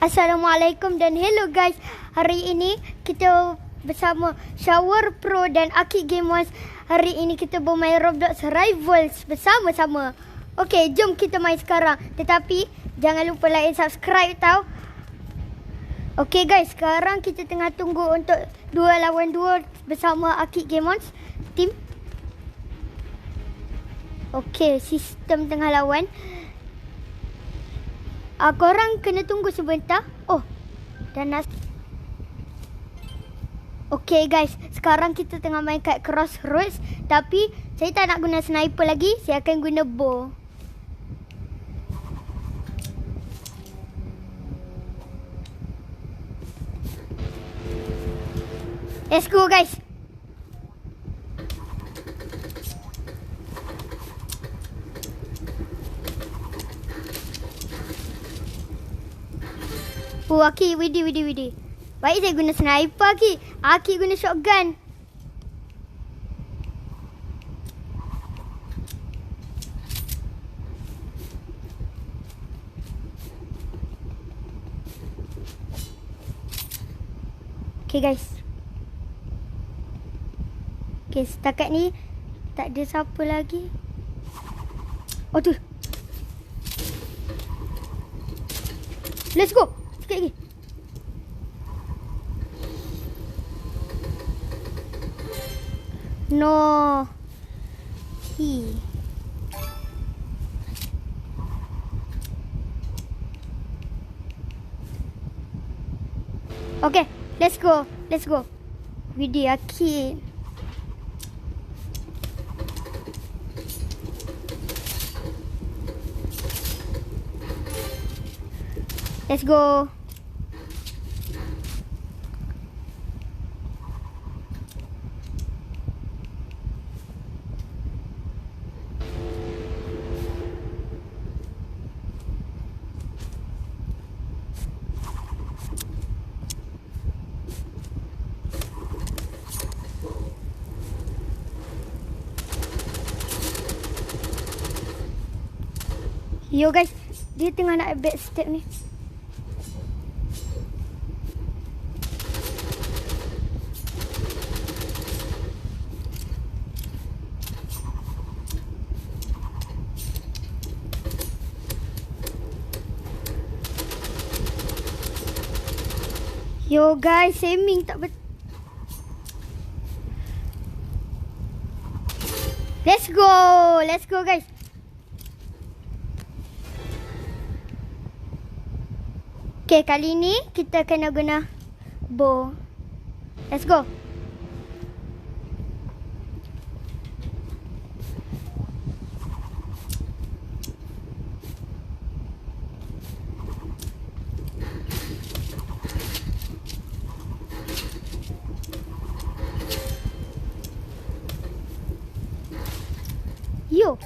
Assalamualaikum dan hello guys. Hari ini kita bersama Shower Pro dan Akid Gamers. Hari ini kita bermain Roblox Rivals bersama-sama. Okey, jom kita main sekarang. Tetapi jangan lupa like dan subscribe tau. Okey guys, sekarang kita tengah tunggu untuk 2 lawan 2 bersama Akid Gamers team. Okey, sistem tengah lawan. Korang kena tunggu sebentar. Oh, dan okay guys, sekarang kita tengah main kat Crossroads. Tapi saya tak nak guna sniper lagi. Saya akan guna bow. Let's go guys. Oh, Aki, widih. Baik saya guna sniper, Aki. Aki guna shotgun. Okay guys. Okay, setakat ni tak ada siapa lagi. Oh tu. Let's go. Sikit lagi. No. Okay, let's go. Widih, Akid. Let's go. Yo guys, dia tengah nak backstep ni. Yo guys, aiming tak betul. Let's go guys. Okay, kali ni kita kena guna bow. Let's go. Yo,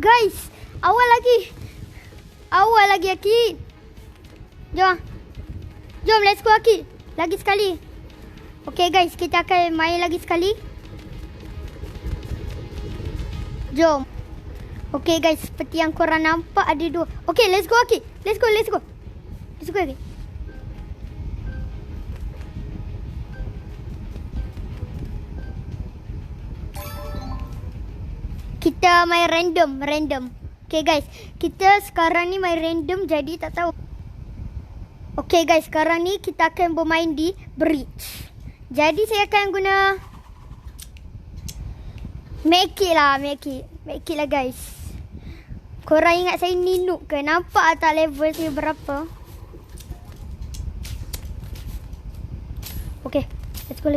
guys, awal lagi Akid. Jom, let's go Akid. Lagi sekali. Okay guys, kita akan main lagi sekali. Jom. Okay guys, seperti yang korang nampak ada 2. Okay, let's go Akid. Let's go Akid. Kita main random. Okay guys, kita sekarang ni main random jadi tak tahu. Okay guys, sekarang ni kita akan bermain di bridge. Jadi saya akan guna make it lah guys. Korang ingat saya ni noob ke? Nampak tak level saya berapa? Okay, let's go.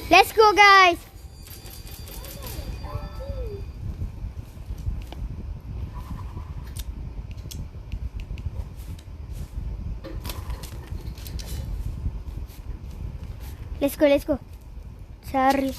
Let's go guys. Let's go. Cari.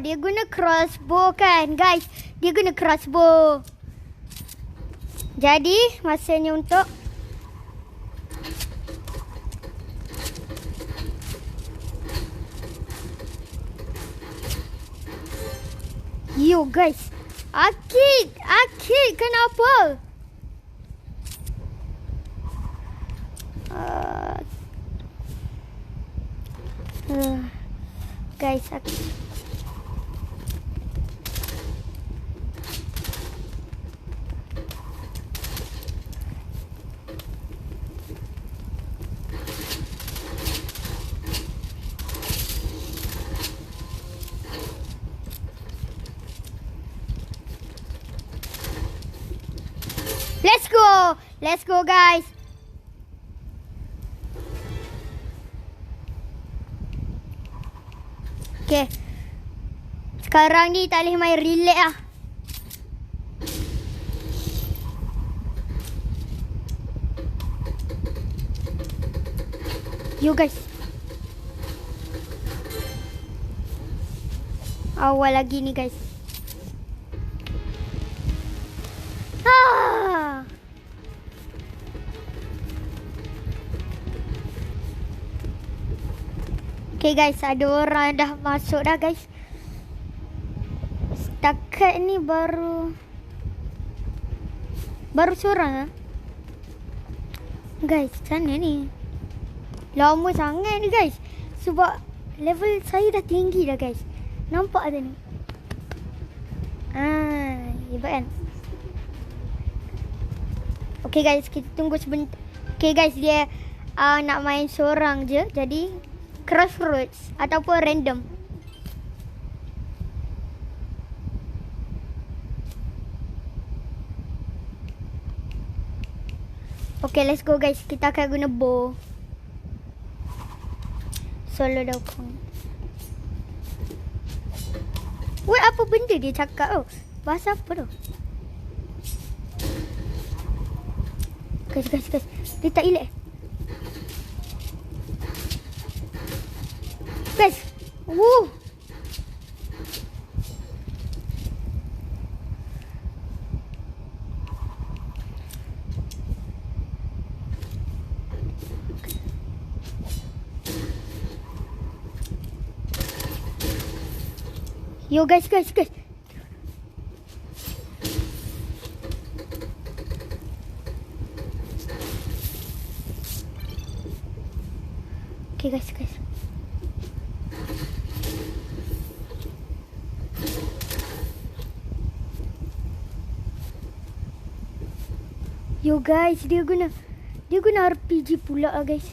Dia guna crossbow kan guys. Dia guna crossbow. Jadi masanya untuk yo guys. Akid kenapa? Guys, let's go guys. Okay. Sekarang ni tak boleh main relax lah. Yo guys. Awal lagi ni guys. Okay guys, ada orang dah masuk dah guys. Setakat ni baru seorang lah. Guys, macam mana ni? Lama sangat ni guys. Sebab level saya dah tinggi dah guys. Nampak tak ni? Hebat kan? Okay guys, kita tunggu sebentar. Okay guys, dia nak main seorang je. Jadi crossroads ataupun random. Okay, let's go guys. Kita akan guna bow. Solo dah pun. Wait, apa benda dia cakap tu? Bahasa apa tu? Guys. Dia tak elak. Guys. Woo. Yo guys. Okay guys. Yo guys, dia guna RPG pula lah guys.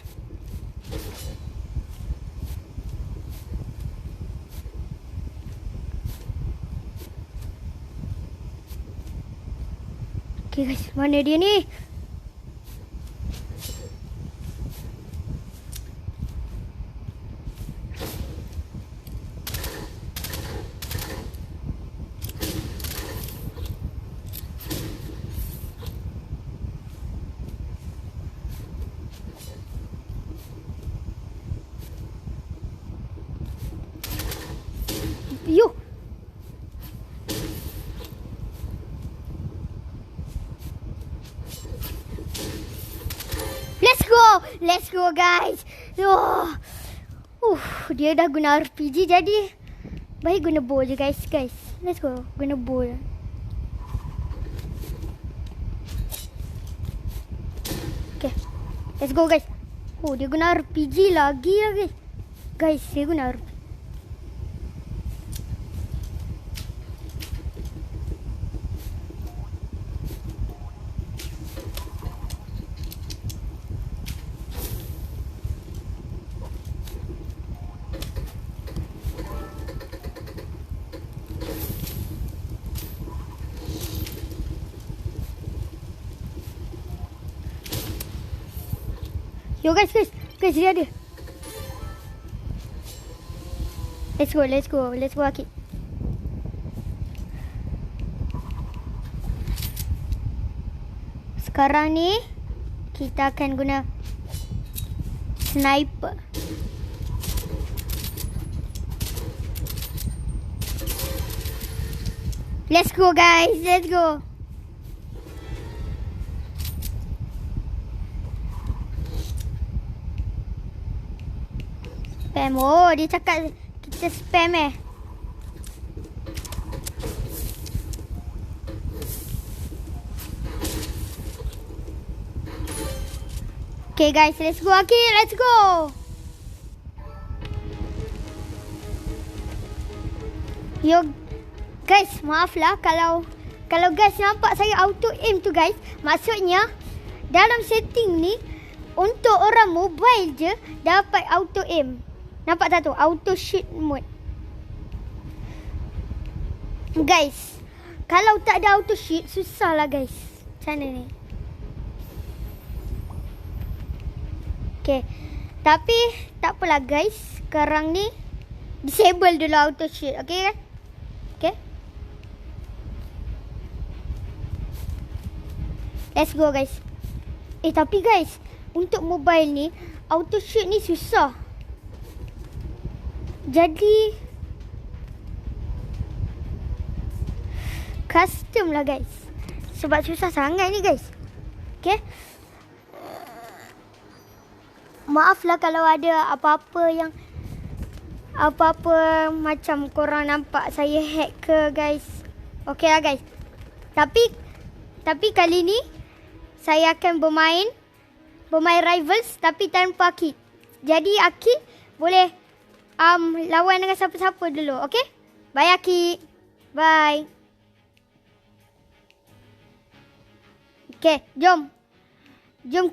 Okay guys, mana dia ni? Yo. Let's go guys. Dia dah guna RPG jadi baik guna bow je guys. Let's go. Guna bow. Okay. Let's go guys. Dia guna RPG lagi lah guys. Guys, dia guna RPG. Yo guys, dia ada. Let's go Akid. Sekarang ni kita akan guna sniper. Let's go guys. Let's go. Spam. Oh, dia cakap kita spam Okay guys, let's go Aki. Let's go. Yo guys, maaf lah kalau guys nampak saya auto aim tu guys. Maksudnya dalam setting ni untuk orang mobile je dapat auto aim. Nampak tak tu? Auto shoot mode. Guys, kalau tak ada auto shoot susah lah guys. Macam mana ni? Okay. Tapi tak apalah guys. Sekarang ni disable dulu auto shoot. Okay kan? Okay. Let's go guys. Tapi guys, untuk mobile ni auto shoot ni susah. Jadi custom lah guys. Sebab susah sangat ni guys. Okay. Maaflah kalau ada apa-apa macam korang nampak saya hack ke guys. Okay lah guys. Tapi kali ni saya akan bermain rivals tapi tanpa Aki. Jadi Aki boleh lawan dengan siapa-siapa dulu. Okay? Bye Aki. Bye. Okay, jom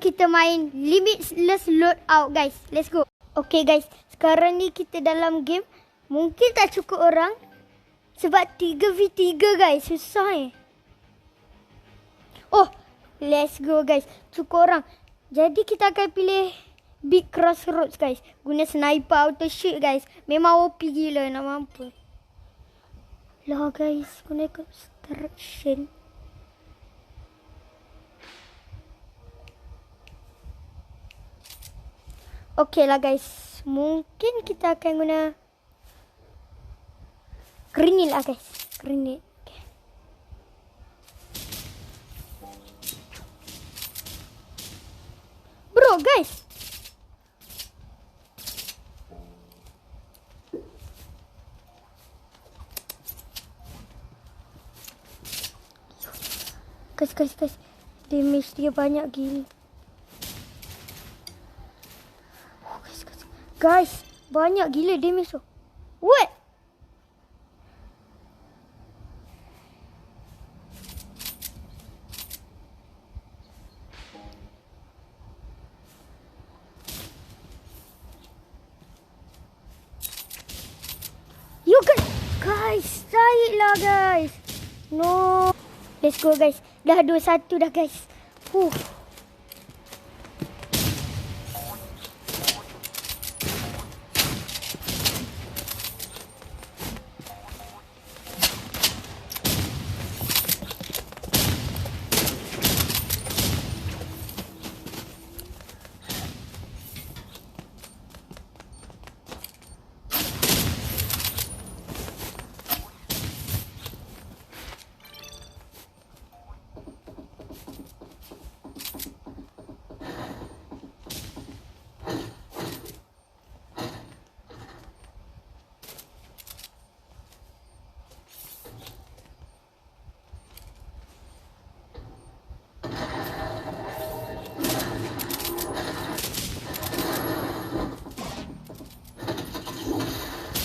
kita main limitless loadout guys. Let's go. Okay guys, sekarang ni kita dalam game. Mungkin tak cukup orang sebab 3v3 guys. Susah Oh, let's go guys. Cukup orang. Jadi kita akan pilih Big Crossroads guys. Guna sniper auto shoot guys. Memang OP gila, nak mampu. Lah guys, guna construction. Okay lah guys. Mungkin kita akan guna grenade lah guys. Grenade. Okay. Bro guys. Guys. Damage dia banyak gila. Guys, banyak gila damage tu. What? You guys, tarik lah guys. No. Let's go guys. Dah 2-1 dah guys.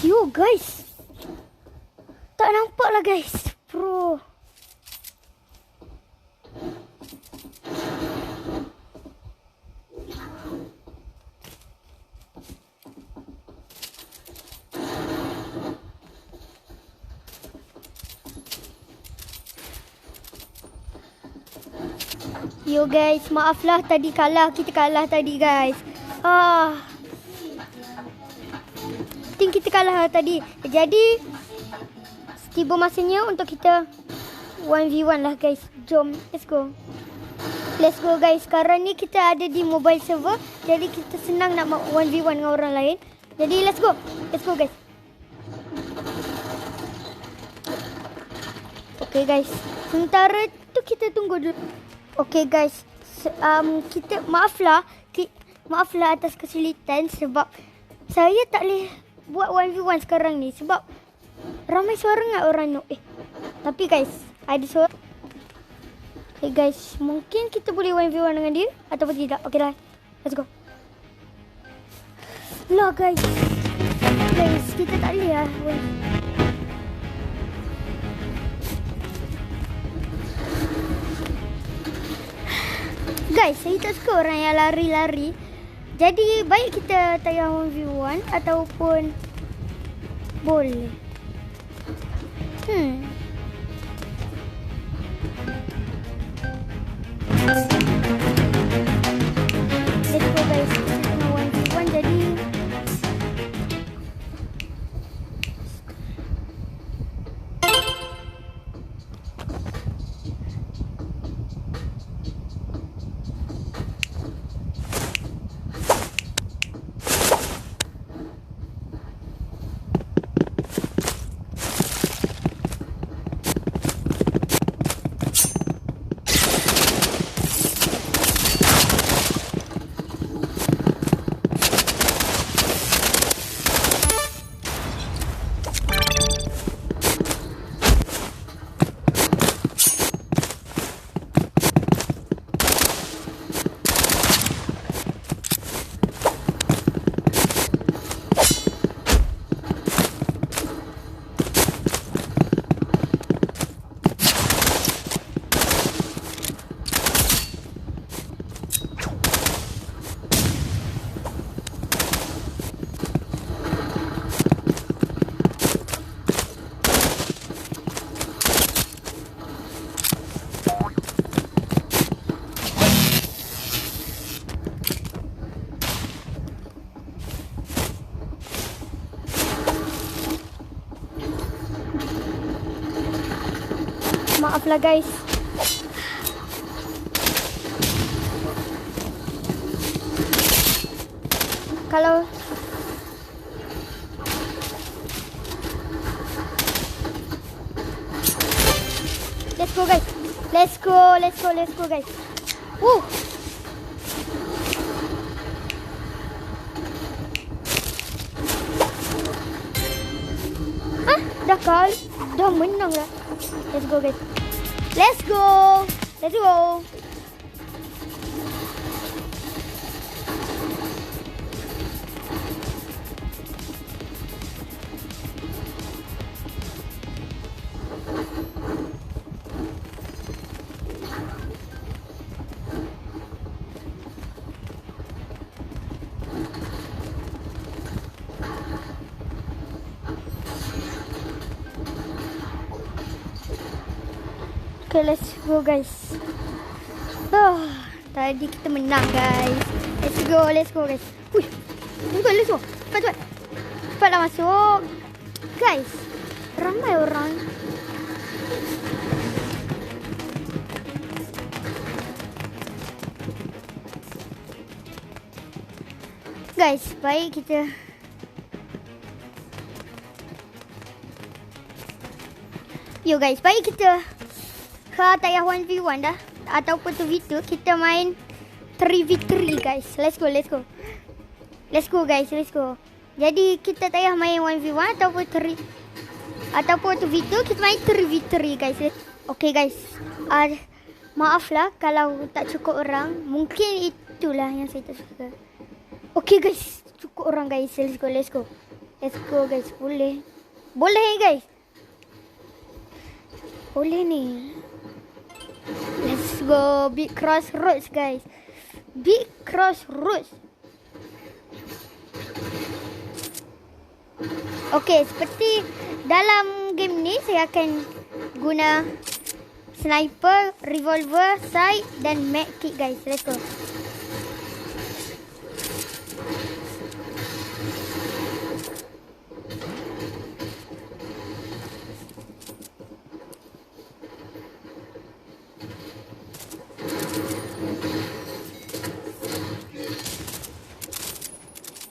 Yo guys. Tak nampak lah guys. Bro. Yo guys, maaflah tadi kalah. Kita kalah tadi guys. Kita kalah tadi. Jadi tiba masanya untuk kita 1v1 lah guys. Jom, let's go. Let's go guys. Sekarang ni kita ada di mobile server. Jadi kita senang nak 1v1 dengan orang lain. Jadi let's go. Let's go guys. Okay guys, sementara tu kita tunggu dulu. Okay guys, kita maaflah atas kesulitan sebab saya tak boleh buat 1v1 sekarang ni sebab ramai sangat orang no. Tapi guys, ada suara. Okay guys, mungkin kita boleh 1v1 dengan dia ataupun tidak. Okay lah, let's go. Lah guys, kita tak boleh lah. Guys, saya tak suka orang yang lari-lari. Jadi baik kita tayar 1v1 ataupun boleh. Let's go guys. Kita tengah 1v1 jadi maaflah guys. Kalau let's go guys. Let's go guys. Dah menang lah. Let's go guys. Let's go. Okay, let's go guys. Tadi kita menang guys. Let's go guys. Let's go. Cepatlah masuk. Guys, ramai orang. Guys, baik kita tayar 1v1 dah ataupun 2v2, kita main 3v3 guys. Let's go guys. Jadi kita tayar main 1v1 ataupun 2v2, kita main 3v3 guys. Okay guys, maaflah kalau tak cukup orang. Mungkin itulah yang saya tak suka. Okay guys, cukup orang guys. Let's go guys. Boleh guys. Boleh ni. Let's go. Big Crossroads guys. Okay, seperti dalam game ni saya akan guna sniper, revolver, sight dan medkit guys. Let's go.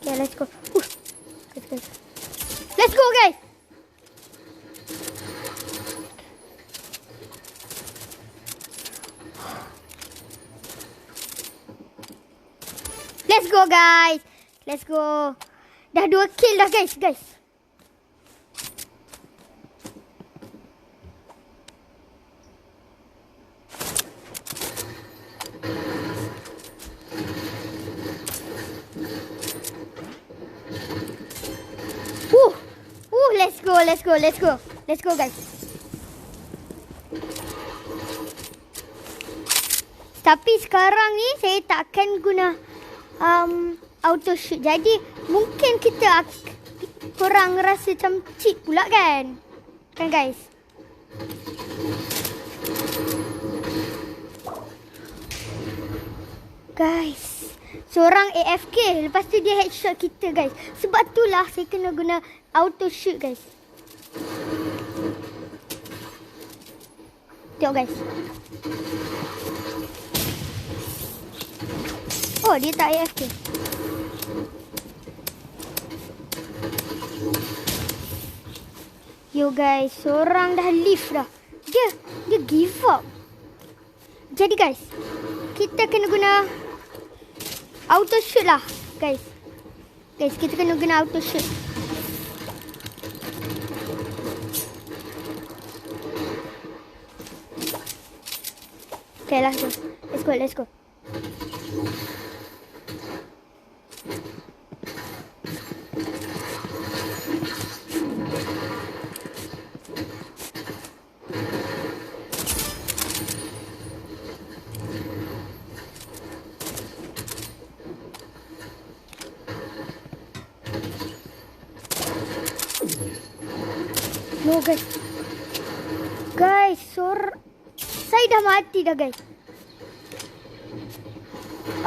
Okay, let's go. Let's go guys. let's go guys. Let's go. Dah 2 kill dah guys. Let's go guys. Tapi sekarang ni saya takkan guna auto shoot. Jadi mungkin kita korang rasa macam cheat pula kan? Kan guys? Guys, seorang AFK, lepas tu dia headshot kita guys. Sebab itulah saya kena guna auto shoot guys. Tengok guys. Oh, dia tak AFK. Yo guys, seorang dah leave dah. Dia give up. Jadi guys, kita kena guna auto shoot lah guys. Guys, kita kena guna auto shoot. Okay lah, let's go. No guys. Saya dah mati dah guys.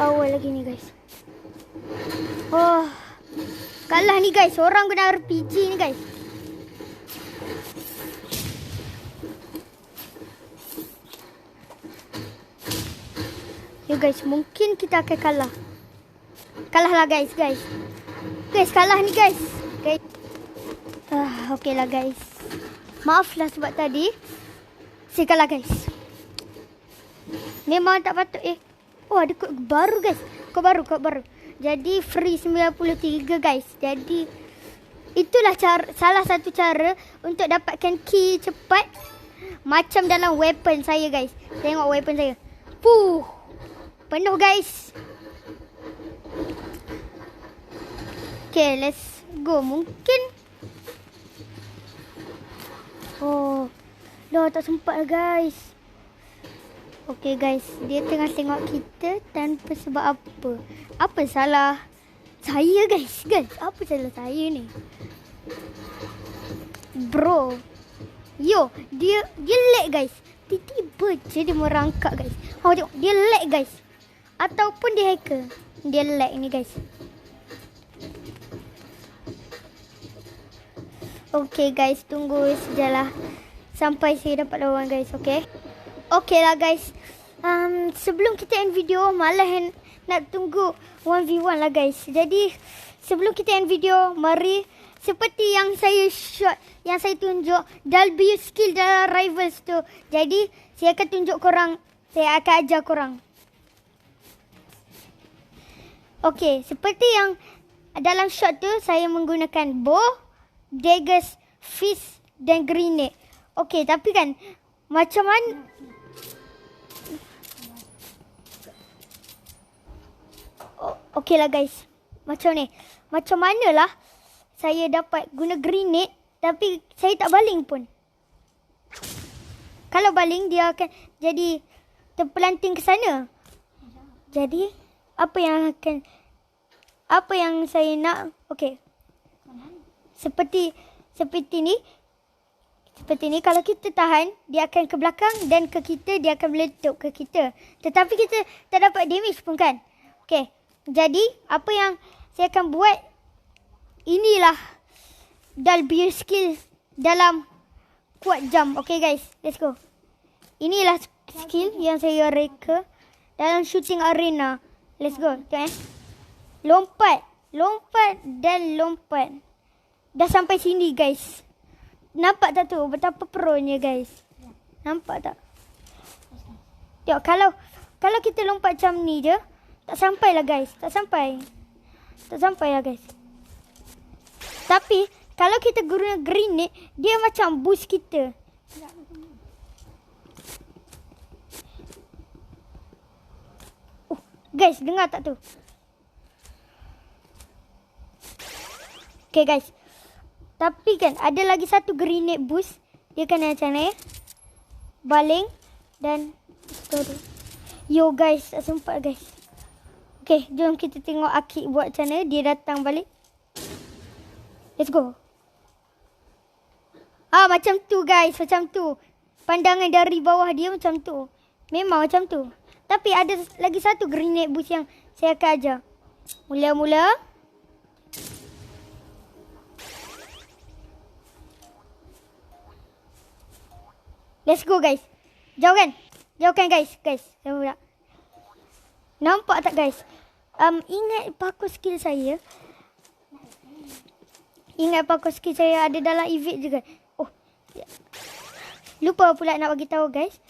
Awal lagi ni guys. Oh. Kalah ni guys. Orang guna RPG ni guys. Yo guys, mungkin kita akan kalah. Kalah lah guys. Guys, kalah ni guys. Okay lah guys. Maaf lah sebab tadi saya kalah guys. Memang tak patut Oh, ada kod baru guys. Kod baru. Jadi free 93 guys. Jadi itulah salah satu cara untuk dapatkan key cepat. Macam dalam weapon saya guys. Tengok weapon saya. Penuh guys. Okay, let's go. Mungkin dah tak sempat lah guys. Okay guys, dia tengah tengok kita tanpa sebab apa. Apa salah saya guys? Apa salah saya ni? Bro. Yo, dia lag guys. Tiba-tiba je dia merangkak guys. Tengok, dia lag guys. Ataupun dia hacker. Dia lag ni guys. Okay guys, tunggu sejalah sampai saya dapat lawan guys, okay? Okay lah guys. Sebelum kita end video, malah nak tunggu 1v1 lah guys. Jadi sebelum kita end video, mari seperti yang saya shot, yang saya tunjuk W skill dalam Rivals tu. Jadi saya akan tunjuk korang, saya akan ajar korang. Okay, seperti yang dalam shot tu, saya menggunakan bow, daggers, fist dan grenade. Okay, tapi kan macam mana? Okay lah guys. Macam mana lah saya dapat guna grenade tapi saya tak baling pun. Kalau baling dia akan jadi terpelanting ke sana. Jadi apa yang saya nak? Okay. Seperti ni kalau kita tahan, dia akan ke belakang dan ke kita, dia akan meletup ke kita. Tetapi kita tak dapat damage pun kan. Okay. Jadi apa yang saya akan buat, inilah W skill dalam kuat jump. Okay guys, let's go. Inilah skill yang saya reka dalam shooting arena. Let's go. Tengok lompat dan lompat. Dah sampai sini guys. Nampak tak tu betapa pro-nya guys? Nampak tak? Tengok, kalau kita lompat macam ni je, Tak sampai lah guys. Tak sampai lah guys. Tapi kalau kita guna grenade, dia macam boost kita. Guys, dengar tak tu? Okay guys. Tapi kan ada lagi satu grenade boost. Dia kena macam ni. Baling. Dan yo guys, tak sempat guys. Okay, jom kita tengok Akik buat macam mana. Dia datang balik. Let's go. Macam tu guys, macam tu. Pandangan dari bawah dia macam tu. Memang macam tu. Tapi ada lagi satu grenade boost yang saya akan ajar. Mula-mula. Let's go guys. Jauhkan. Jauhkan guys. Guys, jauh tak? Nampak tak guys? Ingat parkour skill saya. Ingat parkour skill saya ada dalam evade juga. Lupa pula nak bagi tahu guys.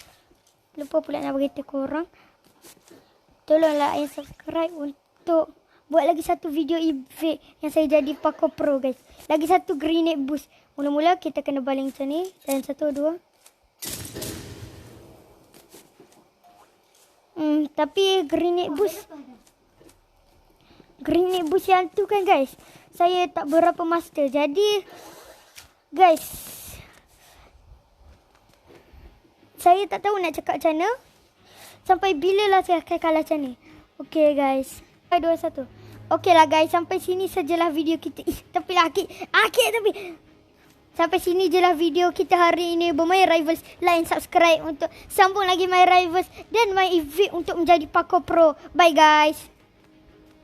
Lupa pula nak bagi tahu korang. Tolonglah subscribe untuk buat lagi satu video evade yang saya jadi parkour pro guys. Lagi satu grenade boost. Mula-mula kita kena baling macam ni. Dan 1, 2. Tapi grenade boost yang tu kan guys, saya tak berapa master. Jadi guys, saya tak tahu nak cakap macam mana. Sampai bila lah saya akan kalah macam ni. Okay guys, 2, 1. Okay lah guys, sampai sini sajalah video kita. Tapi lah Akik tapi sampai sini je lah video kita hari ini bermain Rivals. Like, subscribe untuk sambung lagi main Rivals dan main evade untuk menjadi parkour pro. Bye guys.